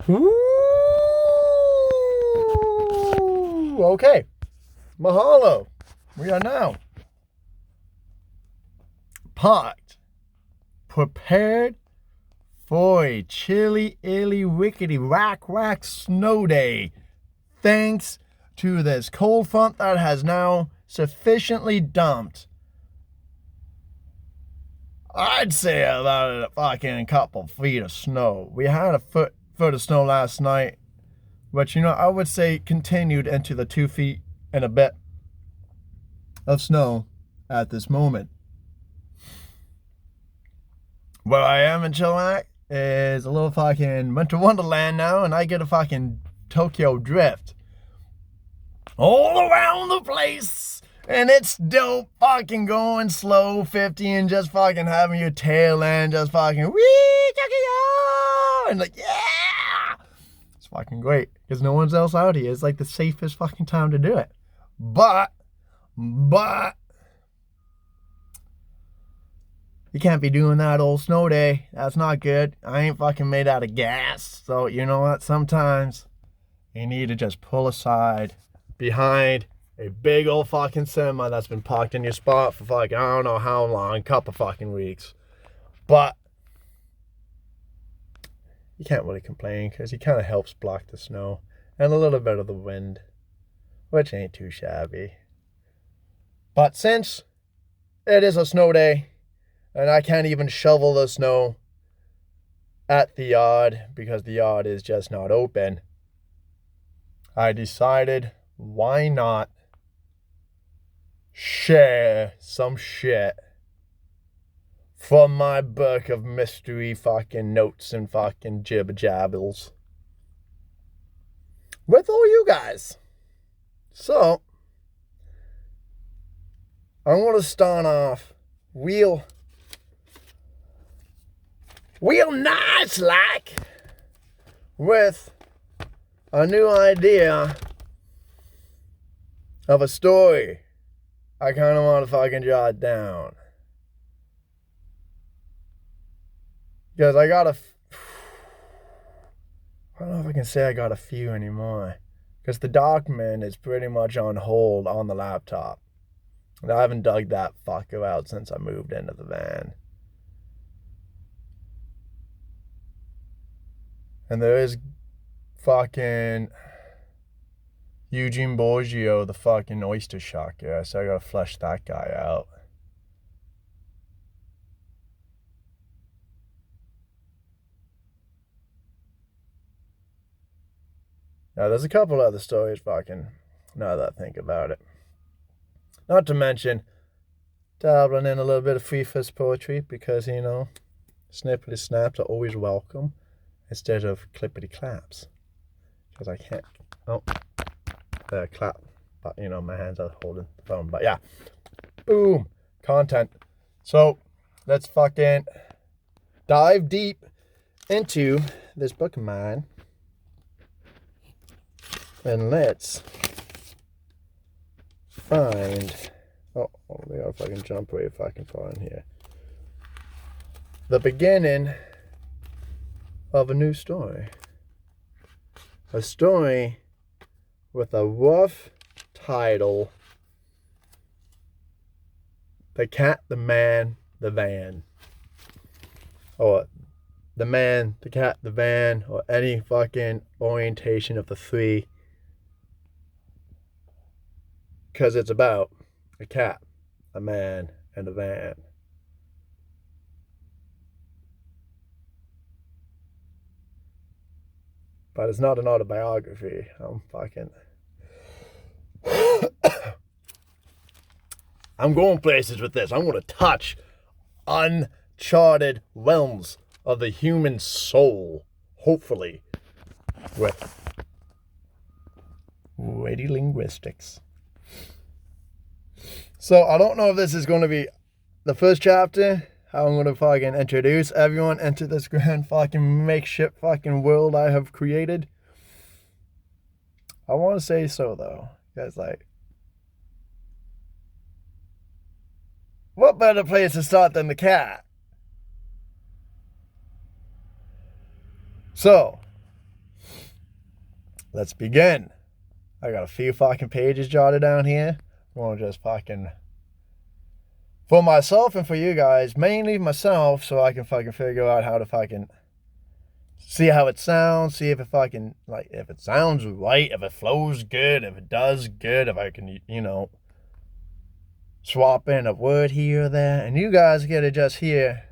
Ooh, okay. Mahalo. We are now parked, prepared for a chilly, illy, wickety, whack snow day. Thanks to this cold front that has now sufficiently dumped, I'd say about a fucking couple feet of snow. We had a foot of snow last night, but I would say continued into the 2 feet and a bit of snow at this moment. Where I am in Chilliwack is a little fucking winter wonderland now, and I get a fucking Tokyo drift all around the place, and it's dope fucking going slow 50 and just fucking having your tail end just fucking wee Tokyo, and like, yeah, it's fucking great because no one's else out here. It's like the safest fucking time to do it. But you can't be doing that old snow day. That's not good. I ain't fucking made out of gas. So you know what? Sometimes you need to just pull aside behind a big old fucking semi that's been parked in your spot for fucking I don't know how long, couple fucking weeks. But you can't really complain because he kind of helps block the snow and a little bit of the wind, which ain't too shabby. But since it is a snow day and I can't even shovel the snow at the yard because the yard is just not open, I decided, why not share some shit from my book of mystery fucking notes and fucking jibber jabbles with all you guys. So I'm gonna start off real nice like with a new idea of a story. I kind of want to fucking jot down because I don't know if I can say I got a few anymore because the document is pretty much on hold on the laptop. And I haven't dug that fucker out since I moved into the van. And there is fucking Eugene Borgio, the fucking oyster shark. Yeah, so I gotta flesh that guy out. Now, there's a couple other stories fucking, now that I think about it. Not to mention, dabbling in a little bit of free fist poetry because, snippety snaps are always welcome instead of clippity claps. Because I can't, clap. But, my hands are holding the phone. But yeah, boom, content. So, let's fucking dive deep into this book of mine. And let's find, we gotta fucking jump way fucking far in here. The beginning of a new story. A story with a rough title: The Cat, the Man, the Van. Or The Man, the Cat, the Van, or any fucking orientation of the three. Because it's about a cat, a man, and a van. But it's not an autobiography. I'm going places with this. I'm going to touch uncharted realms of the human soul. Hopefully. With witty linguistics. So, I don't know if this is going to be the first chapter, how I'm going to fucking introduce everyone into this grand fucking makeshift fucking world I have created. I want to say so, though. Because, what better place to start than the cat? So, let's begin. I got a few fucking pages jotted down here. I'm gonna just fucking, for myself and for you guys, mainly myself, so I can fucking figure out how to fucking see how it sounds, see if it fucking, like, if it sounds right, if it flows good, if it does good, if I can, swap in a word here or there, and you guys get to just hear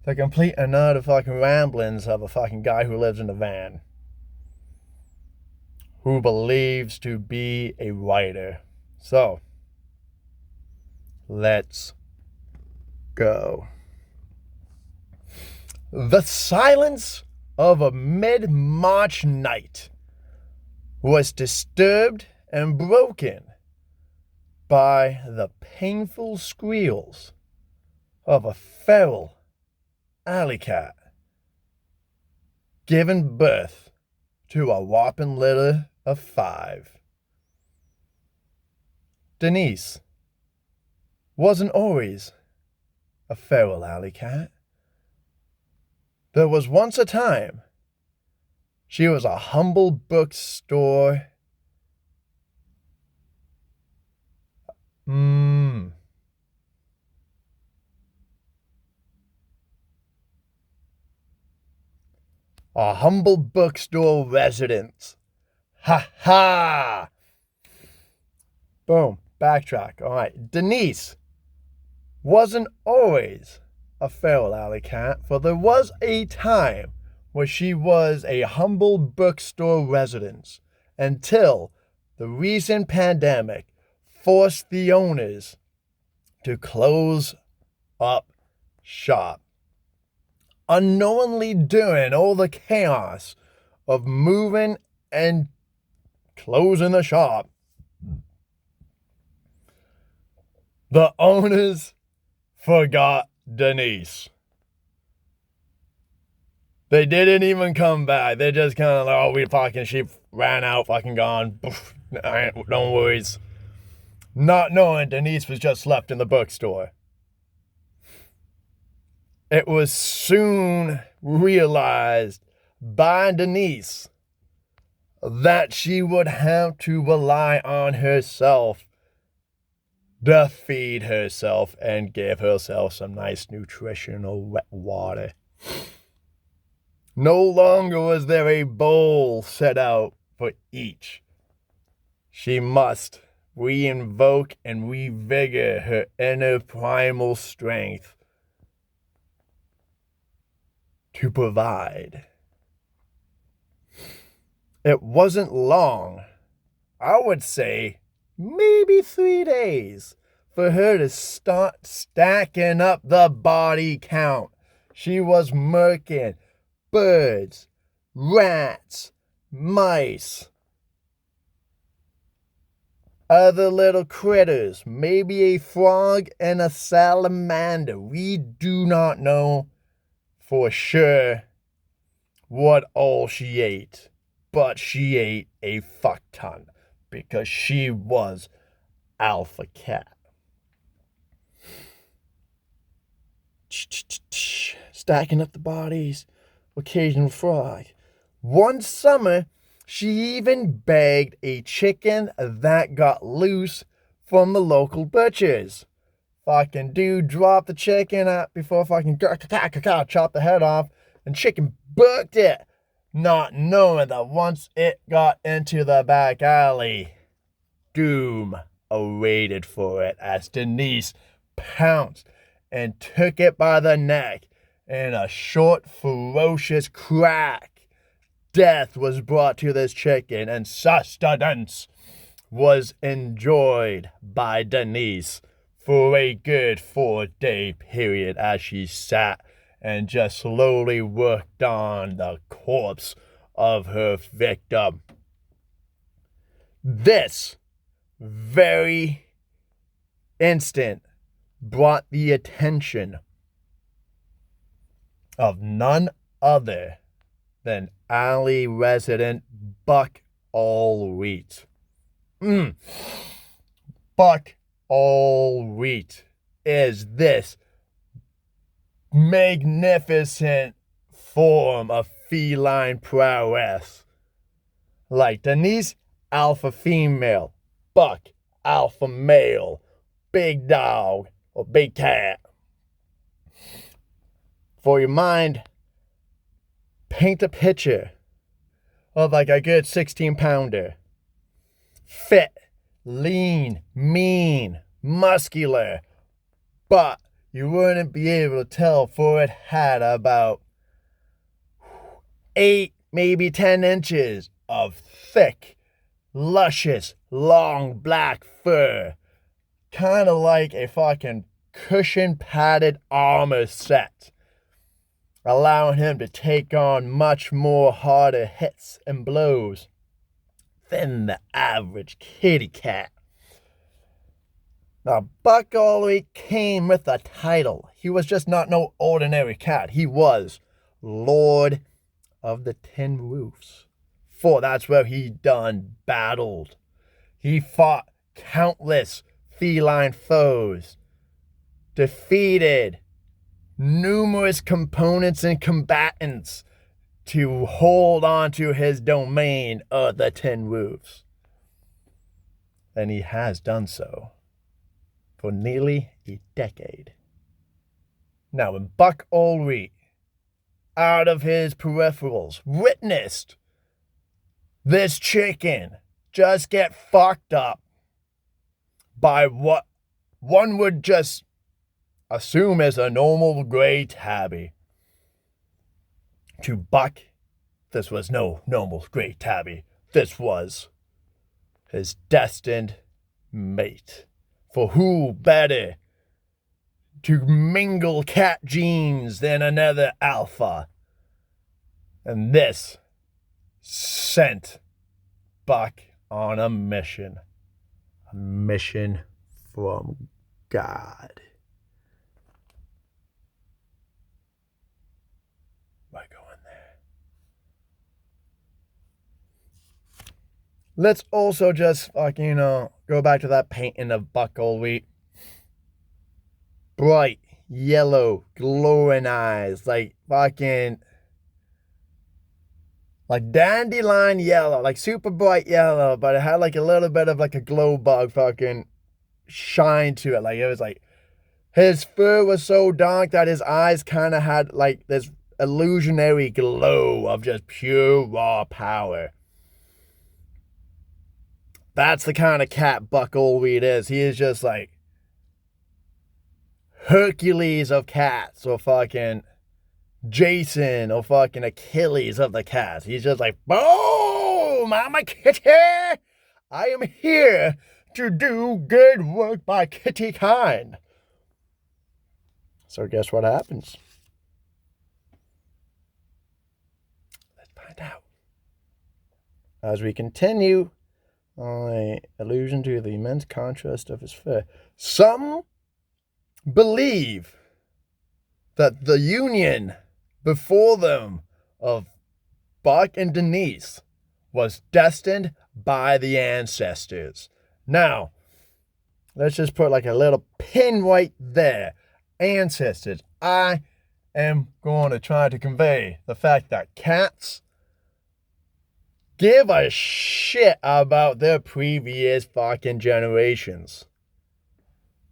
the complete and utter fucking ramblings of a fucking guy who lives in a van, who believes to be a writer. So, let's go. The silence of a mid-March night was disturbed and broken by the painful squeals of a feral alley cat giving birth to a whopping litter of 5. Denise wasn't always a feral alley cat. There was once a time she was a humble bookstore. A humble bookstore resident. Ha ha! Boom. Backtrack. All right. Denise wasn't always a feral alley cat, for there was a time where she was a humble bookstore resident until the recent pandemic forced the owners to close up shop. Unknowingly during all the chaos of moving and closing the shop, the owners forgot Denise. They didn't even come back. They just kind of like, she ran out, fucking gone. No worries. Not knowing Denise was just left in the bookstore. It was soon realized by Denise that she would have to rely on herself to feed herself and give herself some nice nutritional wet water. No longer was there a bowl set out for each. She must reinvoke and revigor her inner primal strength to provide. It wasn't long, I would say maybe 3 days, for her to start stacking up the body count. She was murking birds, rats, mice, other little critters, maybe a frog and a salamander. We do not know for sure what all she ate, but she ate a fuck ton because she was alpha cat. Stacking up the bodies, occasional frog. One summer, she even bagged a chicken that got loose from the local butchers. Fucking dude dropped the chicken out before fucking chopped the head off, and chicken booked it, not knowing that once it got into the back alley, doom awaited for it as Denise pounced and took it by the neck in a short, ferocious crack. Death was brought to this chicken, and sustenance was enjoyed by Denise for a good 4-day period as she sat and just slowly worked on the corpse of her victim. This very instant brought the attention of none other than alley resident Buck Allwheat. Buck Allwheat is this magnificent form of feline prowess Like Denise, alpha female. Buck, alpha male. Big dog or big cat. For your mind, paint a picture of like a good 16-pounder. Fit, lean, mean, muscular. But you wouldn't be able to tell, for it had about 8, maybe 10 inches of thick, luscious, long black fur. Kind of like a fucking cushion padded armor set, allowing him to take on much more harder hits and blows than the average kitty cat. Now, Buck always came with a title. He was just not no ordinary cat. He was Lord of the Tin Roofs. For that's where he done battled. He fought countless feline foes, defeated numerous components and combatants to hold on to his domain of the Tin Roofs. And he has done so for nearly a decade. Now, when Buck Ulrich, out of his peripherals, witnessed this chicken just get fucked up by what one would just assume is a normal gray tabby, to Buck, this was no normal gray tabby. This was his destined mate. For who better to mingle cat genes than another alpha? And this sent Buck on a mission. A mission from God. By going there. Let's also just fucking, go back to that painting of Buck Ulrich. Bright, yellow, glowing eyes, like fucking, like dandelion yellow, like super bright yellow, but it had like a little bit of like a glow bug fucking shine to it. Like it was like, his fur was so dark that his eyes kind of had like this illusionary glow of just pure raw power. That's the kind of cat Buck Ulrich is. He is just like Hercules of cats, or fucking Jason, or fucking Achilles of the cats. He's just like, boom, I'm a kitty. I am here to do good work by kitty kind. So guess what happens? Let's find out. As we continue on an allusion to the immense contrast of his fur. Some believe that the union before them of Buck and Denise was destined by the ancestors. Now, let's just put like a little pin right there. Ancestors. I am going to try to convey the fact that cats give a shit about their previous fucking generations.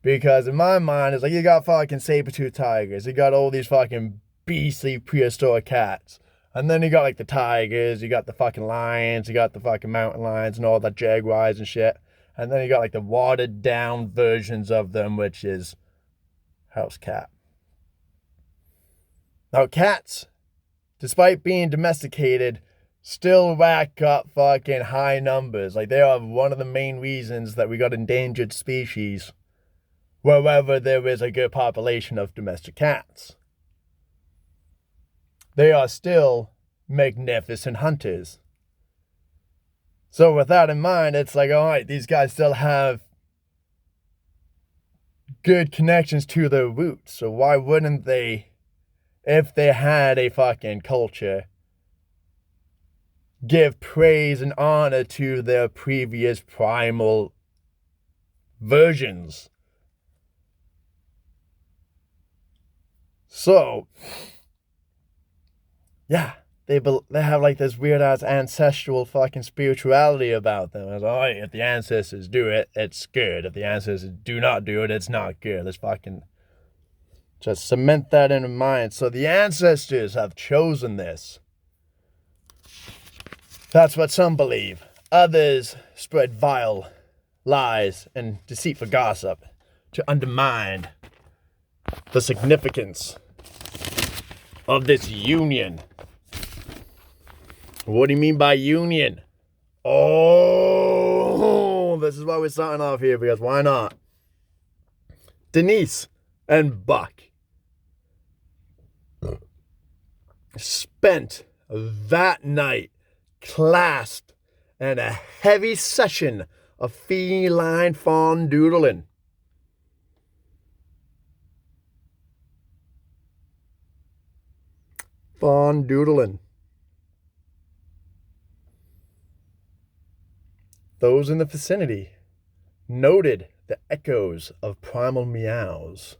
Because in my mind, it's like you got fucking saber-tooth tigers. You got all these fucking beastly prehistoric cats. And then you got like the tigers, you got the fucking lions, you got the fucking mountain lions and all the jaguars and shit. And then you got like the watered down versions of them, which is house cat. Now cats, despite being domesticated, still rack up fucking high numbers. Like they are one of the main reasons that we got endangered species wherever there is a good population of domestic cats. They are still magnificent hunters. So with that in mind, it's like, all right, these guys still have good connections to their roots. So why wouldn't they, if they had a fucking culture, give praise and honor to their previous primal versions? So, yeah, they have like this weird ass ancestral fucking spirituality about them. It's like, oh, if the ancestors do it, it's good. If the ancestors do not do it, it's not good. Let's fucking just cement that in mind. So the ancestors have chosen this. That's what some believe. Others spread vile lies and deceitful gossip to undermine the significance of this union. What do you mean by union? Oh, this is why we're starting off here, because why not? Denise and Buck spent that night clasped in a heavy session of feline fondling. Fondling. Those in the vicinity noted the echoes of primal meows.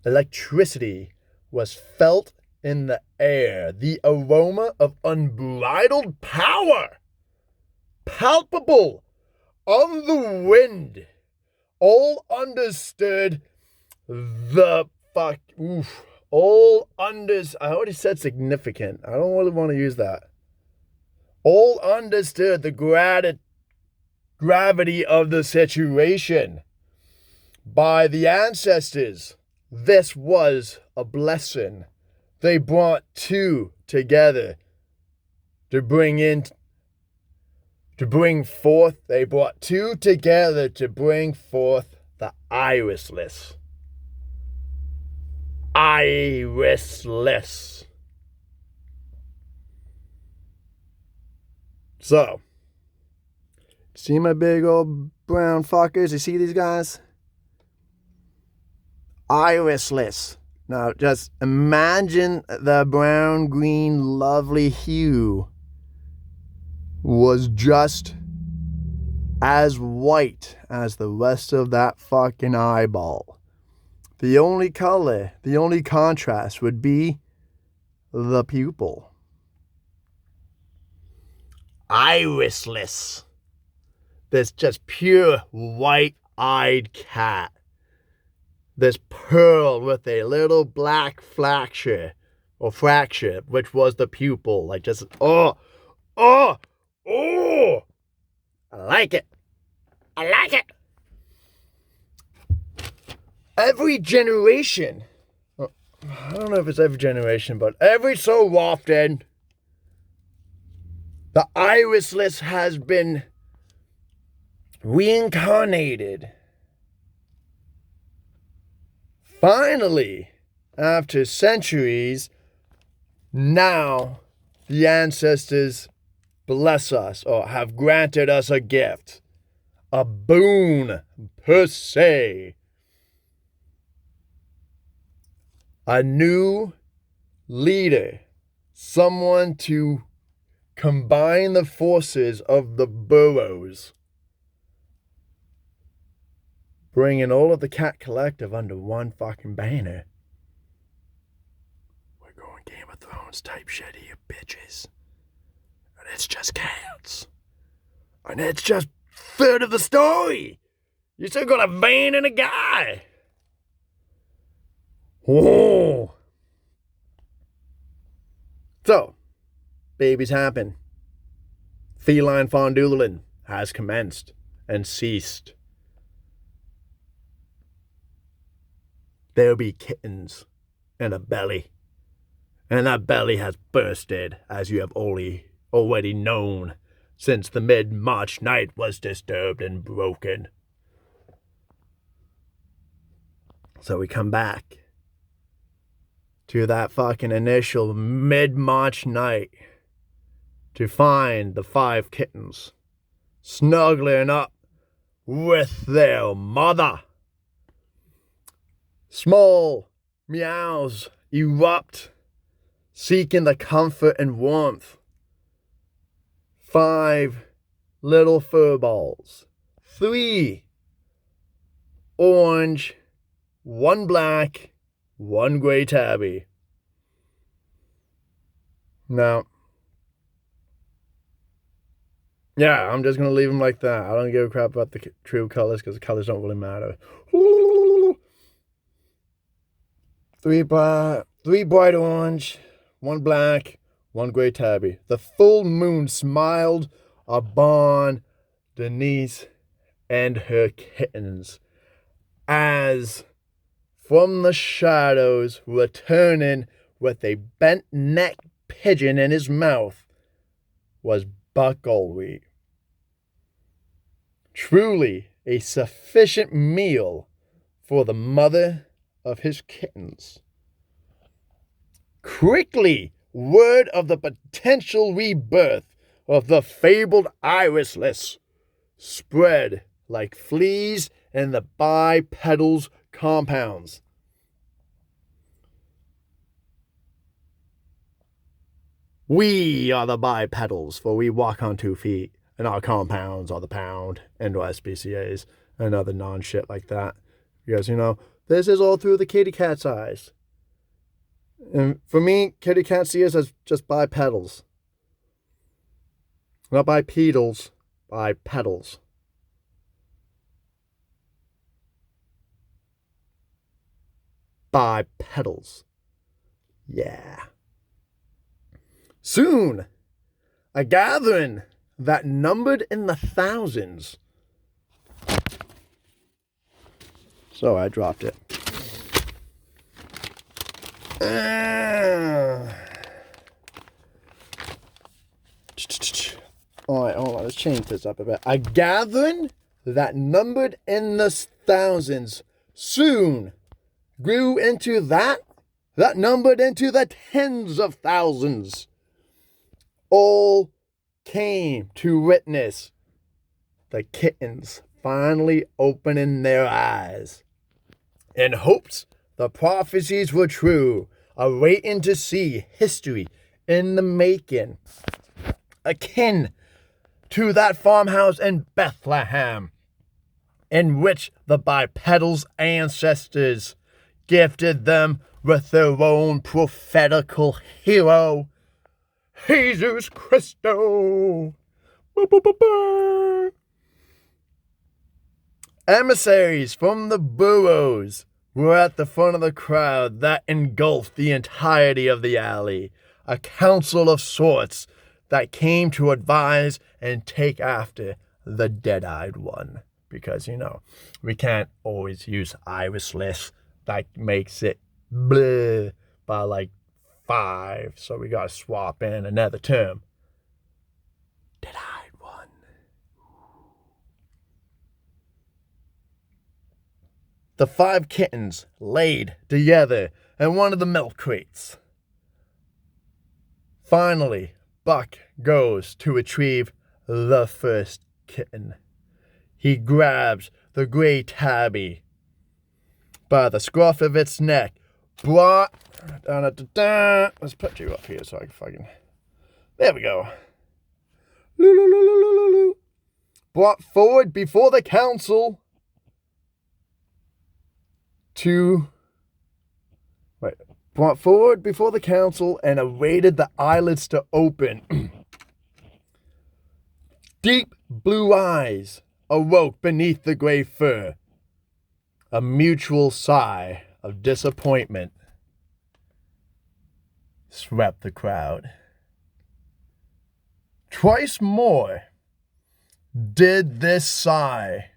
Electricity was felt in the air, the aroma of unbridled power, palpable on the wind. All understood the fuck. Oof. All understood. I already said significant. I don't really want to use that. All understood the gravity of the situation. By the ancestors, this was a blessing. They brought two together to bring forth. They brought two together to bring forth the irisless. Irisless. So, see my big old brown fuckers? You see these guys? Irisless. Now, just imagine the brown, green, lovely hue was just as white as the rest of that fucking eyeball. The only color, the only contrast would be the pupil. Irisless. This just pure white-eyed cat. This pearl with a little black fracture, which was the pupil. Like just, oh, I like it. I like it. Every generation, I don't know if it's every generation, but every so often, the irisless has been reincarnated. Finally, after centuries, now the ancestors bless us or have granted us a gift, a boon per se. A new leader, someone to combine the forces of the burrows, bringing all of the cat collective under one fucking banner. We're going Game of Thrones type shit here, bitches. And it's just cats. And it's just third of the story. You still got a van and a guy. Whoa. So, babies happen. Feline fondling has commenced and ceased. There'll be kittens and a belly. And that belly has bursted, as you have already known, since the mid-March night was disturbed and broken. So we come back to that fucking initial mid-March night to find the 5 kittens snuggling up with their mother. Small meows erupt, seeking the comfort and warmth. 5 little fur balls. 3 orange, 1 black, 1 gray tabby. Now, Yeah, I'm just going to leave them like that. I don't give a crap about the true colors because the colors don't really matter. Three bright orange, one black, one gray tabby. The full moon smiled upon Denise and her kittens as from the shadows, returning with a bent neck pigeon in his mouth, was Buck Goldwheat. Truly a sufficient meal for the mother of his kittens. Quickly, word of the potential rebirth of the fabled irisless spread like fleas in the bipedal's compounds. We are the bipedals, for we walk on 2 feet, and our compounds are the pound and our SPCAs and other non-shit like that. Because, this is all through the kitty cat's eyes. And for me, kitty cat see us as just bipedals. Not bipedals, bipedals. Bipedals. Yeah. Soon, a gathering that numbered in the thousands. So I dropped it. Alright, hold on, let's change this up a bit. A gathering that numbered in the thousands soon grew into that numbered into the tens of thousands. All came to witness the kittens finally opening their eyes in hopes the prophecies were true, awaiting to see history in the making, akin to that farmhouse in Bethlehem, in which the bipedals' ancestors gifted them with their own prophetical hero, Jesus Christo. Emissaries from the burrows were at the front of the crowd that engulfed the entirety of the alley, a council of sorts that came to advise and take after the dead-eyed one. Because, we can't always use irisless. That makes it bleh by like 5, so we gotta swap in another term. Dead-eyed one. The 5 kittens laid together in one of the milk crates. Finally, Buck goes to retrieve the first kitten. He grabs the gray tabby by the scruff of its neck. Let's put you up here so I can fucking... There we go. Brought forward before the council brought forward before the council and awaited the eyelids to open. Deep blue eyes awoke beneath the gray fur. A mutual sigh of disappointment swept the crowd. Twice more did this sigh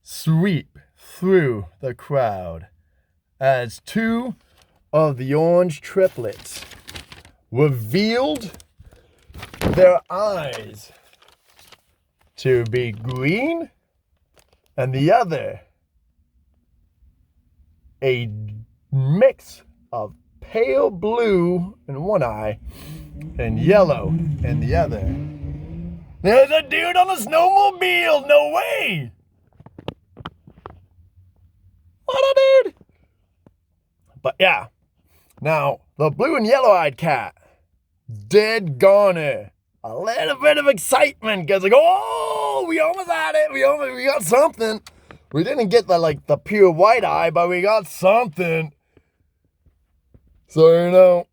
sweep through the crowd as 2 of the orange triplets revealed their eyes to be green and the other a mix of pale blue in one eye and yellow in the other. There's a dude on a snowmobile! No way! What a dude! But yeah, now the blue and yellow-eyed cat did garner a little bit of excitement because we almost had it. We got something. We didn't get the pure white eye, but we got something. So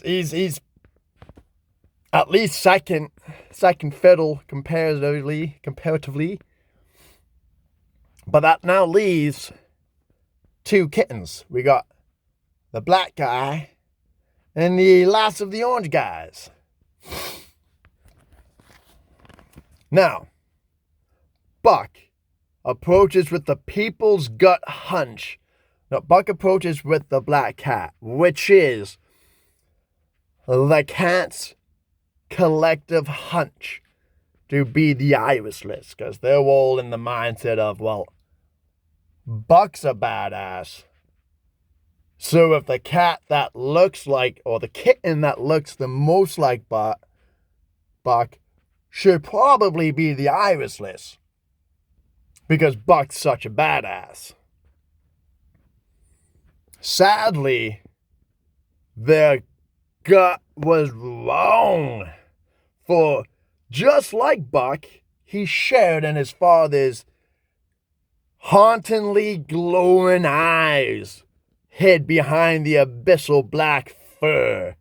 he's at least second fiddle comparatively. But that now leaves two kittens. We got the black guy and the last of the orange guys. Now, Buck approaches with the people's gut hunch. Now, Buck approaches with the black cat, which is the cat's collective hunch to be the Irishless, because they're all in the mindset of, well, Buck's a badass. So if the cat that looks like, or the kitten that looks the most like Buck should probably be the Irishless, because Buck's such a badass. Sadly, their gut was wrong. For just like Buck, he shared in his father's hauntingly glowing eyes hid behind the abyssal black fur.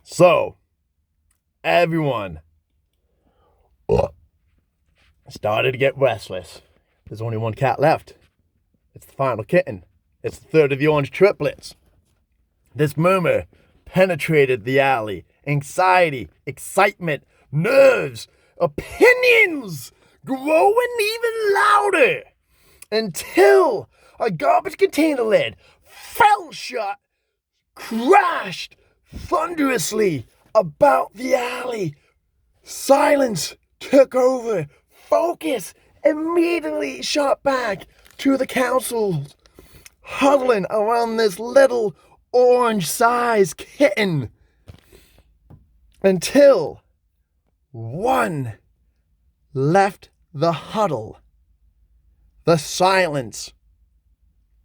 So, everyone started to get restless. There's only one cat left. It's the final kitten. It's the third of the orange triplets. This murmur penetrated the alley. Anxiety, excitement, nerves, opinions growing even louder until a garbage container lid fell shut, crashed thunderously about the alley. Silence took over. Focus immediately shot back to the councils, huddling around this little orange-sized kitten, until one left the huddle. The silence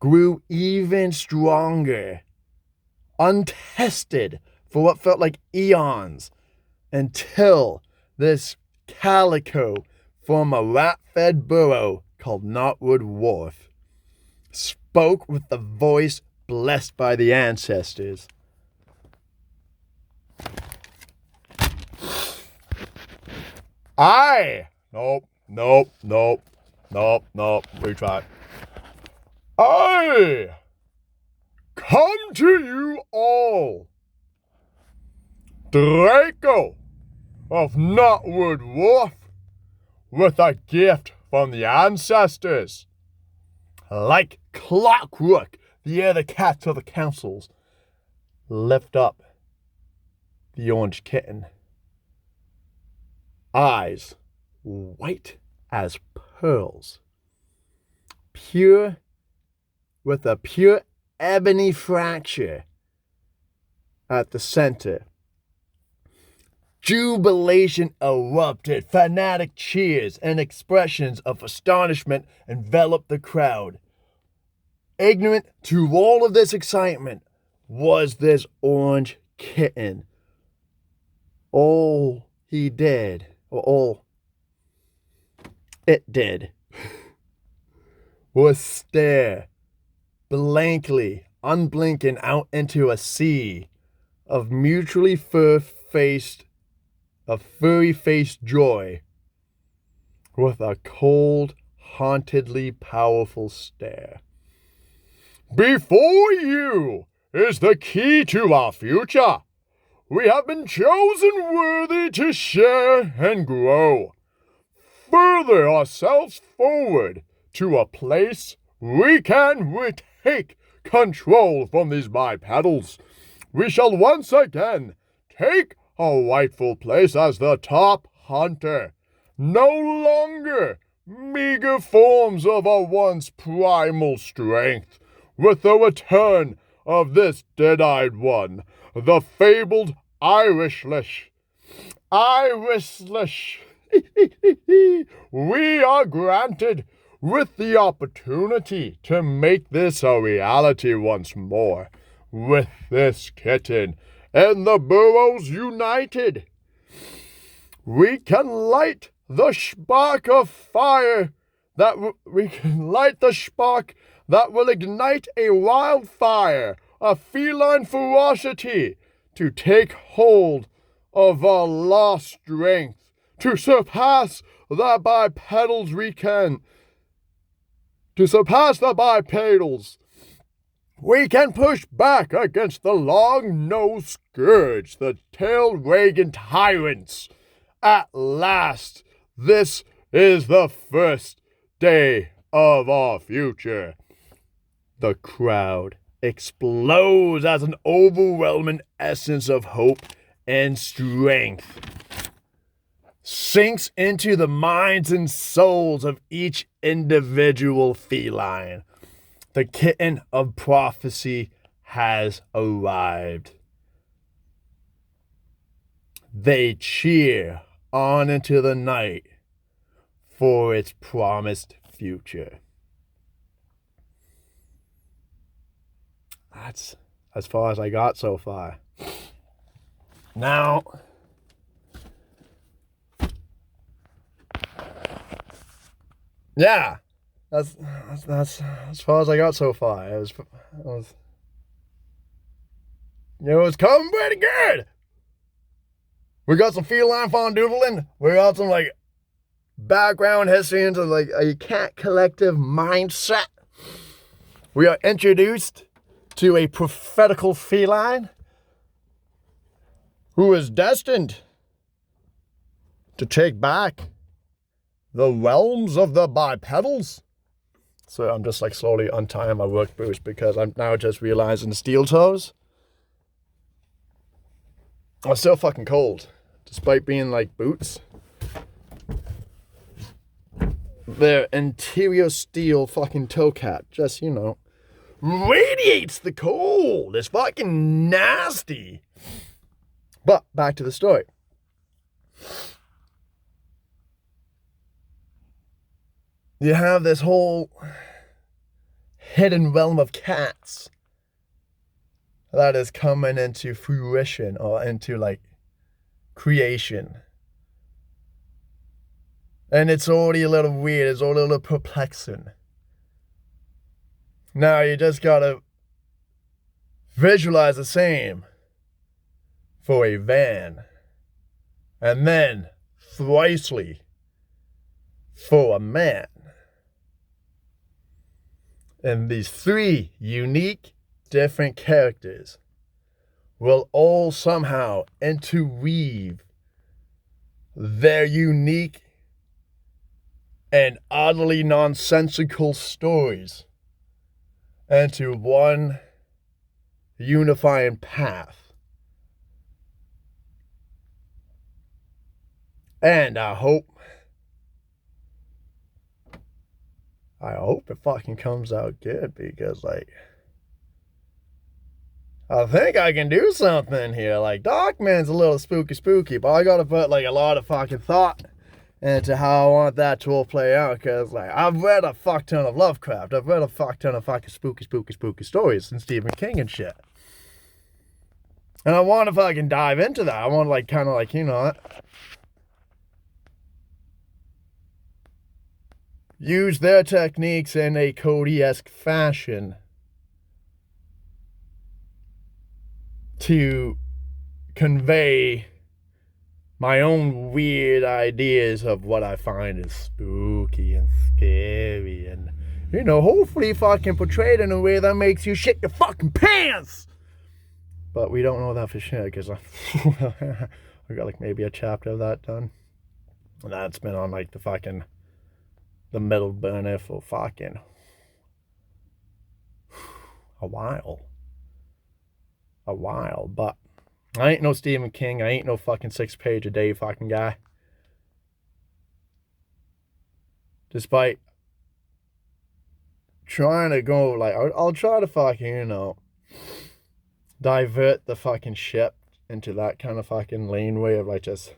grew even stronger, untested for what felt like eons, until this calico from a rat-fed burrow called Knotwood Wharf spoke with the voice blessed by the ancestors. Retry. I come to you all, Draco of Knotwood Wharf, with a gift from the ancestors. Like clockwork, the other cats of the councils lift up the orange kitten. Eyes white as pearls, pure with a pure ebony fracture at the center. Jubilation erupted. Fanatic cheers and expressions of astonishment enveloped the crowd. Ignorant to all of this excitement was this orange kitten. All he did, or all it did, was stare blankly, unblinking out into a sea of mutually furry-faced joy, with a cold, hauntedly powerful stare. Before you is the key to our future. We have been chosen worthy to share and grow. Further ourselves forward to a place we can retake control from these bipedals. We shall once again take our rightful place as the top hunter. No longer meager forms of our once primal strength. With the return of this dead-eyed one, the fabled Irishless, we are granted with the opportunity to make this a reality once more. With this kitten and the burrows united, we can light the spark of fire that will ignite a wildfire, a feline ferocity, to take hold of our lost strength, to surpass the bipedals we can. To surpass the bipedals, we can push back against the long-nosed scourge, the tail-wagging tyrants. At last, this is the first day of our future. The crowd explodes as an overwhelming essence of hope and strength sinks into the minds and souls of each individual feline. The kitten of prophecy has arrived. They cheer on into the night for its promised future. That's as far as I got so far. Now, yeah, that's as far as I got so far. It was coming pretty good. We got some feline fondoodling. We got some like background history into like a cat collective mindset. We are introduced to a prophetical feline who is destined to take back the realms of the bipedals. So I'm just like slowly untying my work boots because I'm now just realizing the steel toes are still fucking cold, despite being like boots. Their interior steel fucking toe cap just, radiates the cold. It's fucking nasty. But back to the story. You have this whole hidden realm of cats that is coming into fruition or into like creation. And it's already a little weird. It's already a little perplexing. Now you just gotta visualize the same for a van. And then thricely for a man. And these three unique, different characters will all somehow interweave their unique and utterly nonsensical stories into one unifying path. And I hope it fucking comes out good because, like, I think I can do something here. Like, Darkman's a little spooky, but I gotta put, like, a lot of fucking thought into how I want that to all play out. Because, like, I've read a fuck ton of Lovecraft. I've read a fuck ton of fucking spooky stories and Stephen King and shit. And I want to fucking dive into that. I want to, like, kind of, like, use their techniques in a Cody-esque fashion to convey my own weird ideas of what I find is spooky and scary and, hopefully if I can portray it in a way that makes you shit your fucking pants. But we don't know that for sure because I got like maybe a chapter of that done. And that's been on like the middle burner for fucking a while. But I ain't no Stephen King. I ain't no fucking 6-page a day fucking guy. Despite trying to go, like, I'll try to fucking, divert the fucking ship into that kind of fucking laneway of, like, just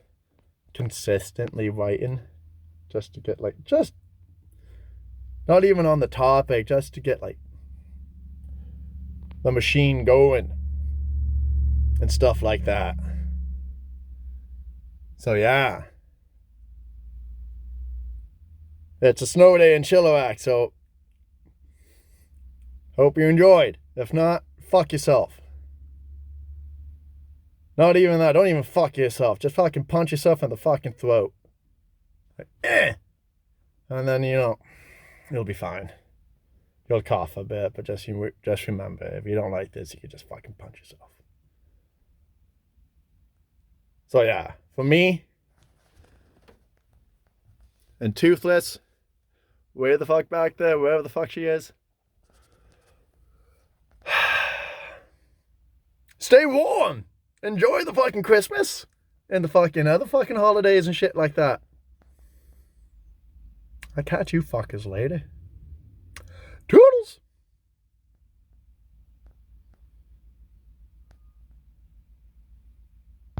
consistently writing. Just to get, like, not even on the topic, just to get, like, the machine going. And stuff like that. So yeah. It's a snow day in Chilliwack, so hope you enjoyed. If not, fuck yourself. Not even that. Don't even fuck yourself. Just fucking punch yourself in the fucking throat. Like, eh. And then, you know, it'll be fine. You'll cough a bit, but just remember, if you don't like this, you can just fucking punch yourself. So yeah, for me, and Toothless, way the fuck back there, wherever the fuck she is. Stay warm. Enjoy the fucking Christmas and the fucking other fucking holidays and shit like that. I'll catch you fuckers later. Toodles.